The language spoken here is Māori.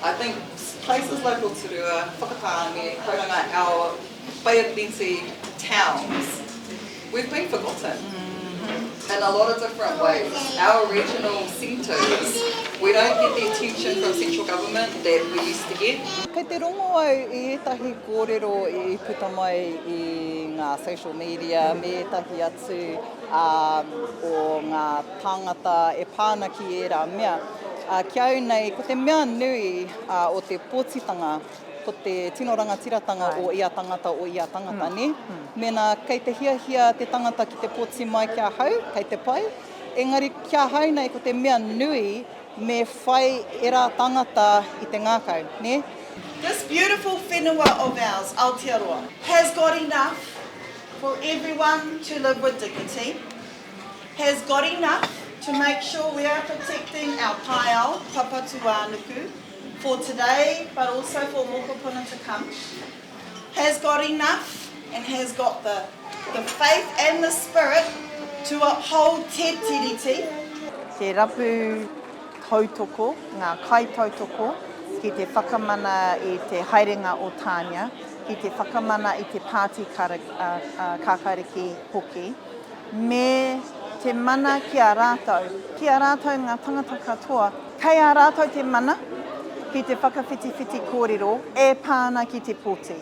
I think places like Rotorua, Whakataane, Kohanga, our Bay of Plenty towns, we've been forgotten in a lot of different ways. Our regional centres, we don't get the attention from central government that we used to get. Kei te rongo au i etahi kōrero i puta mai i ngā social media, me etahi atu o ngā tāngata e pāna ki e rā mea. Kia au nei, ko te mea nui o te pōtitanga, ko te tino rangatiratanga o ia tangata, ne? Mena, kei te hiahia te tangata ki te pōti mai kia hau, kei te pai. Engari, kia hau nei, ko te mea nui, me whai e rā tangata i te ngākau, ne? This beautiful whenua of ours, Aotearoa, has got enough for everyone to live with dignity, has got enough to make sure we are protecting our paiao, papatuanuku, for today, but also for mokopuna to come, has got enough and has got the faith and the spirit to uphold Te Tiriti. Te rapu tautoko, ngā kai tautoko, ki te whakamana i te haerenga o Tania, ki te whakamana i te Party Waiariki hoki, me te mana ki a rātou ngā tangata katoa, kei a rātou te mana ki te whakawhitiwhiti kōrero e pāna ki te pōti.